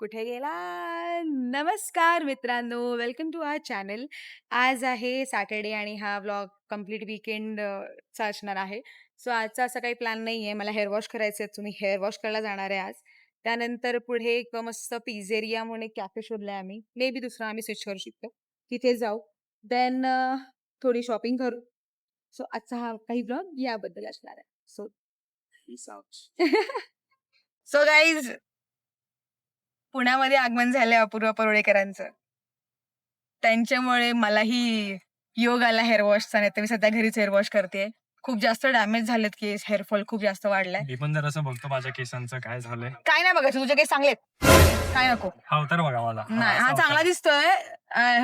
कुठे गेला? नमस्कार मित्रांनो, वेलकम टू आवर चॅनल. आज आहे सॅटर्डे आणि हा व्लॉग कंप्लीट वीकेंडचा असणार आहे. सो आजचा असा काही प्लॅन नाही आहे. मला हेअर वॉश करायचं आहे, सो मी हेअर वॉश करायला जाणार आहे आज. त्यानंतर पुढे एक मस्त पिझेरिया म्हणून एक कॅफे शोधला आहे आम्ही. मे बी दुसरा आम्ही स्विच करू शकतो. तिथे जाऊ. देन थोडी शॉपिंग करू. सो आजचा हा काही व्लॉग याबद्दल असणार आहे. So peace out. So guys पुण्यामध्ये आगमन झालंय अपूर्वा परुळेकरांचं. त्यांच्यामुळे मलाही योग आला हेअर वॉशचा. नाही तर मी सध्या घरीच हेअर वॉश करते. खूप जास्त डॅमेज झालेत केस, हेअरफॉल खूप जास्त वाढलाय. मी पण जर असं बघतो माझ्या केसांचं काय झालंय. काय नाही बघायचं, तुझे केस चांगलेत, काय नको. हा तर बघा मला नाही, हा चांगला दिसतोय.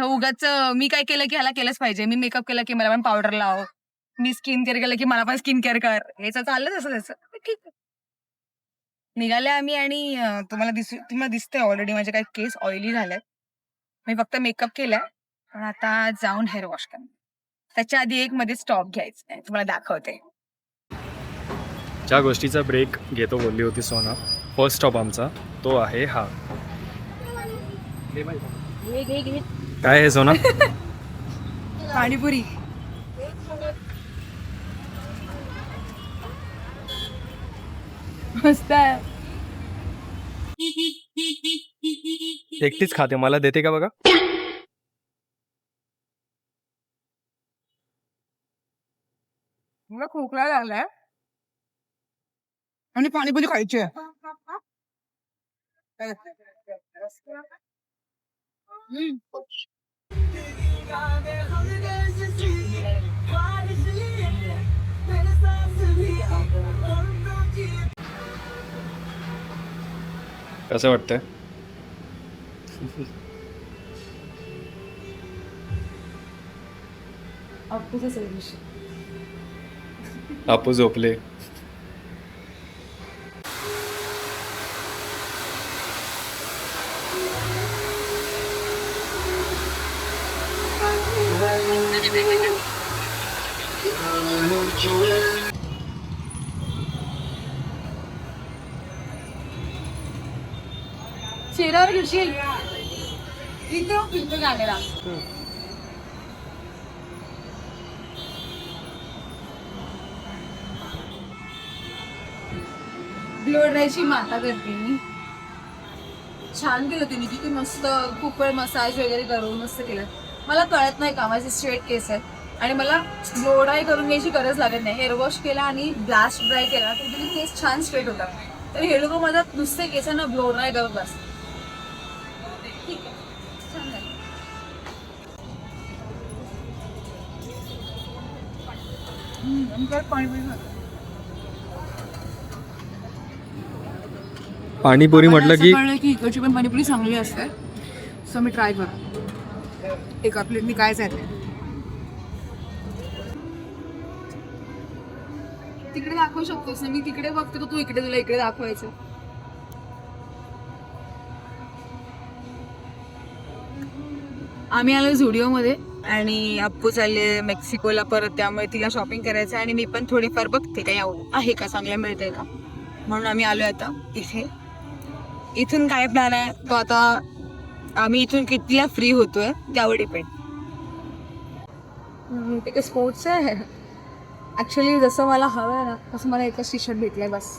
उगाच मी काय केलं की ह्याला केलंच पाहिजे. मी मेकअप केला की मला पण पावडर लाव, मी स्किन केअर केलं की मला पण स्किन केअर कर. याचं चाललं तसं त्याचं ठीक आहे. निघाले आम्ही आणि तुम्हाला दिसतंय ऑलरेडी माझे काही केस ऑइली झालेत. मी फक्त मेकअप केलाय, पण आता जाऊन हेअर वॉश करणार. त्याच्या आधी एक मध्ये स्टॉप घ्यायचा आहे, तुम्हाला दाखवते. ज्या गोष्टीचा ब्रेक घेतो बोलली होती सोना, फर्स्ट स्टॉप आमचा तो आहे हा. काय आहे सोना? पाणीपुरी. मस्त आहे. एकटीच खाते, मला देते का बघा. मला खोकला लागलाय आणि पाणीपुरी खायची आहे. कसं वाटतंय? आपू झोपले. चेहऱ्यावर घेशील इथं कॅमेरा. ब्लो ड्रायची माता करते मी. छान केलं तुम्ही, किती मस्त. खूप वेळ मसाज वगैरे करून मस्त केलं. मला कळत नाही का माझे स्ट्रेट केस आहेत आणि मला ब्लो ड्राय करून घ्यायची गरज लागत नाही. हेअर वॉश केला आणि ब्लास्ट ड्राय केला तर तुम्ही केस छान स्ट्रेट होतात. तर हे लोक माझा नुसते केसांना ब्लो ड्राय करत असतात. ठीक आहे, छान झालं. पाणीपुरी म्हटलं की की इकडची पण पाणीपुरी चांगली असते. सो मी ट्राय करा एका प्लेटनी काय जाते. तिकडे दाखवू शकतोस ना, मी तिकडे बघते तू इकडे, तुला इकडे दाखवायचं. आम्ही आलो झुडिओमध्ये आणि अप्पू चालले मेक्सिकोला परत, त्यामुळे तिला शॉपिंग करायचं आणि मी पण थोडीफार बघते काही आहे का, चांगलं मिळतंय का, म्हणून आम्ही आलोय आता इथे. इथून काय प्लॅन आहे तो आता आम्ही इथून कितीला फ्री होतोय त्यावर डिपेंड. ते काय स्पोर्ट्स आहे ॲक्च्युली. जसं मला हवं आहे ना तसं मला एकच टी शर्ट भेटलंय बस.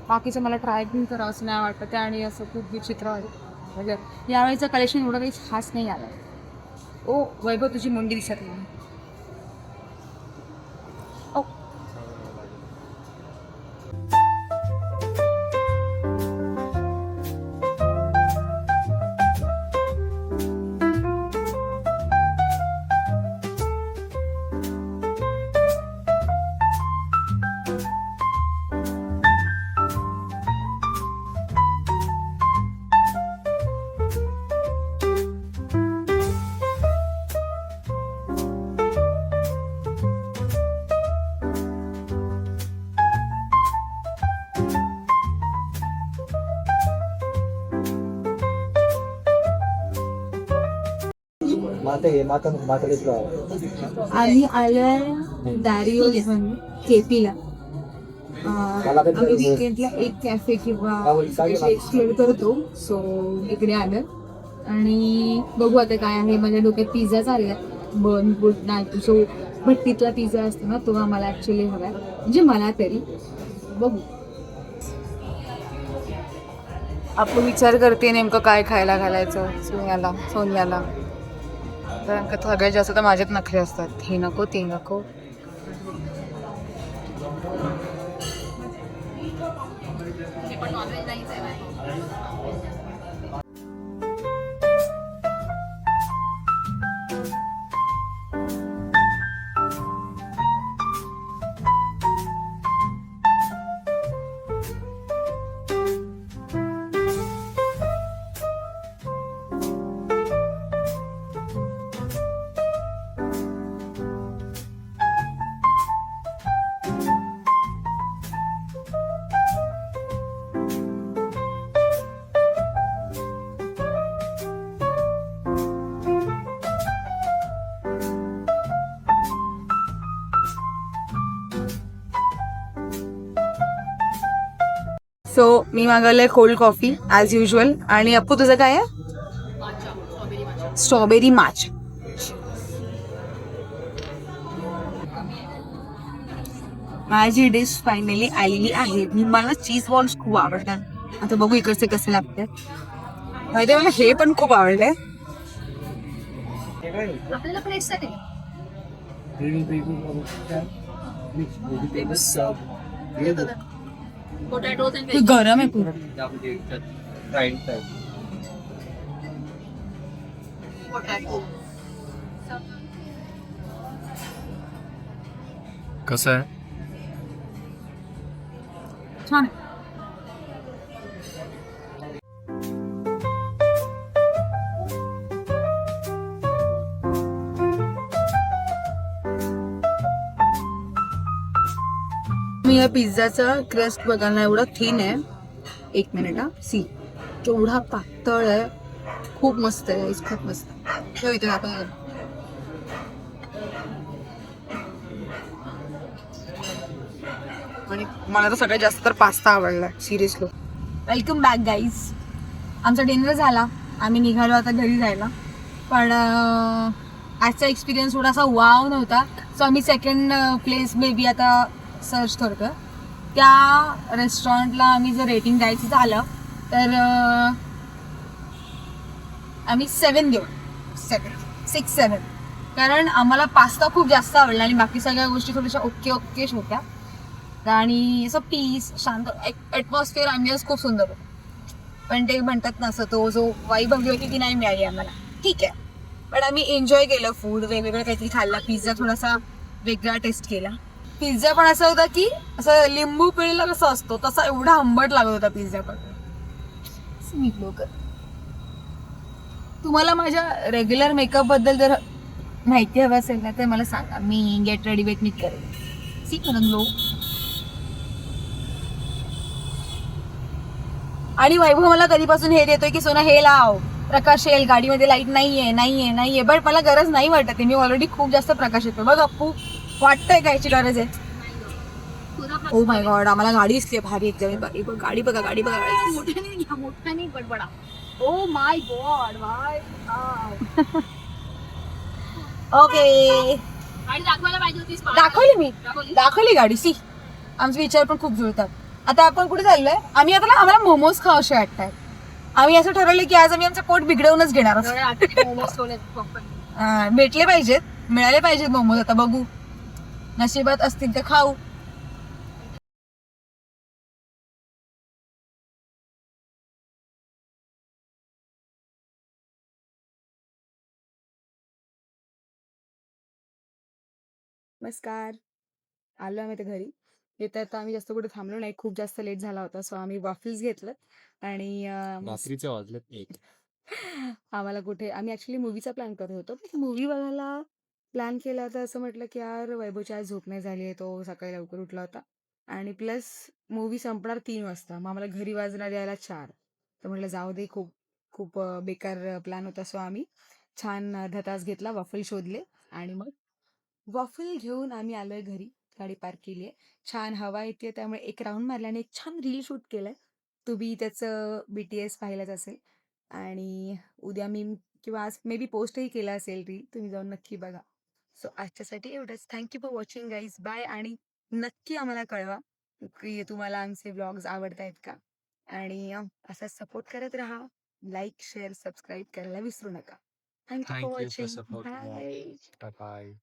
बाकीचं मला ट्राय पण करावं असं नाही वाटतं ते, आणि असं खूप विचित्र वाटतं. म्हणजे यावेळीचं कलेक्शन एवढं काही खास नाही आलं. ओ वैभव, तुझी मुंडी दिसत नाही. ओ आम्ही आलोय दॅरिओ केपीला. आम्ही विकेंडला एक कॅफे किंवा एक्सप्लोर करतो. सो इकडे आलं आणि बघू आता काय आहे. माझ्या डोक्यात पिझ्झा चाललाय. बन गुड नाही सो भट्टीतला पिझ्झा असतो ना, तो आम्हाला ऍक्च्युली हवाय, म्हणजे मला तरी. बघू. आपण विचार करते नेमकं काय खायला घालायचं सोन्याला. कारण का सगळ्यात जास्त तर माझ्यात नखरे असतात, हे नको ते नको. सो मी मागवलंय कोल्ड कॉफी ॲज युजल. आणि अप्पू तुझं काय आहे? Strawberry match. माझी डिश फायनली आलेली आहे. मला चीज बॉल्स खूप आवडतात. आता बघू इकडचे कसे लागतात. माहिती मला हे पण खूप आवडले. आपल्याला प्लेटसाठी गरम आहे पूर्ण. कसं आहे? छान आहे. मी या पिझ्झाचा क्रस्ट बघा ना, एवढा थिन आहे. एक मिनिट हा, सी केवढा पातळ आहे. खूप मस्त आहे, खूप मस्त. ठेव इथे आपण. आणि मला तर सगळ्यात जास्त तर पास्ता आवडला सिरियसली. Welcome back guys. आमचा डिनर झाला, आम्ही निघालो आता घरी जायला. पण आजचा एक्सपिरियन्स थोडासा वाव नव्हता. सो आम्ही सेकंड प्लेस मे बी आता सर्च करतो. त्या रेस्टॉरंटला आम्ही जर रेटिंग द्यायचं झालं तर आम्ही 7 देऊ. 6-7. कारण आम्हाला पास्ता खूप जास्त आवडला आणि बाकी सगळ्या गोष्टी थोड्याशा ओकेच होत्या. आणि असं पीस शांत ॲटमॉस्फिअर ॲम्बियन्स खूप सुंदर होतं. पण ते म्हणतात ना, असं तो जो वाईब हवी होती ती नाही मिळाली आम्हाला. ठीक आहे, पण आम्ही एन्जॉय केलं. फूड वेगवेगळं काहीतरी खाल्ला. पिझ्झा थोडासा वेगळा टेस्ट केला. पिझ्झा पण असं होता की असं लिंबू पिळला कसं असतो तसा एवढा आंबट लागत होता पिझ्झा पण. स्वीट लोक. तुम्हाला माझ्या रेग्युलर मेकअप बद्दल जर माहिती हवं असेल ना तर मला सांगा. मी गेट रेडी विथ मी करेन. सी लो. आणि वैभव मला कधीपासून हे देतोय की सोना हे लाव, प्रकाश येईल, गाडीमध्ये लाईट नाहीये. बट मला गरज नाही वाटत आहे. मी ऑलरेडी खूप जास्त प्रकाश येतो. बघ अप्पू, वाटतंय का याची गरज आहे? ओ माय गॉड, आम्हाला गाडी दिसली भारी एकदम. गाडी बघा. मोठ्याने बडबडा. Oh my God, my okay. दाखवली गाडी. सी आमचे विचार पण खूप जुळतात. आता आपण कुठे चाललोय? आम्ही आता ना, आम्हाला मोमोज खावशे वाटतात. आम्ही असं ठरवलं की आज आम्ही आमचं पोट बिघडवूनच घेणार आहोत. भेटले पाहिजेत, मिळाले पाहिजेत मोमोज. आता बघू, नशिबात असतील तर खाऊ. नमस्कार. आलो आम्ही तर घरी. येता येता आम्ही जास्त कुठे थांबलो नाही. खूप जास्त लेट झाला होता. सो आम्ही वॉफल्स घेतलं आणि रात्रीचे वाजलेत 1. आम्हाला कुठे, आम्ही ॲक्च्युली मूव्हीचा प्लॅन करत होतो. मूव्ही बघायला प्लॅन केला तर असं म्हटलं की यार वैभवची आज झोप नाही झाली आहे. तो सकाळी लवकर उठला होता आणि प्लस मूव्ही संपणार 3 वाजता. मग आम्हाला घरी वाजणार यायला 4. तर म्हटलं जाऊ दे, खूप खूप बेकार प्लॅन होता. सो आम्ही छान धतास घेतला, वॉफल शोधले आणि मग वॉफल घेऊन आम्ही आलोय घरी. गाडी पार्क केली आहे. छान हवा येते त्यामुळे एक राउंड मारला आणि एक छान रील शूट केलंय. तुम्ही त्याचं BTS पाहिलंच असेल आणि उद्या मी किंवा आज मे बी पोस्टही केला असेल रील. तुम्ही जाऊन नक्की बघा. सो आजच्यासाठी एवढंच. Thank you for watching guys. Bye आणि नक्की आम्हाला कळवा की तुम्हाला आमचे व्लॉग्स आवडतायत का? आणि असाच सपोर्ट करत राहा. लाईक, शेअर, सबस्क्राईब करायला विसरू नका. Thank you for thank you for watching. Supporting bye. Bye bye.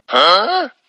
Huh?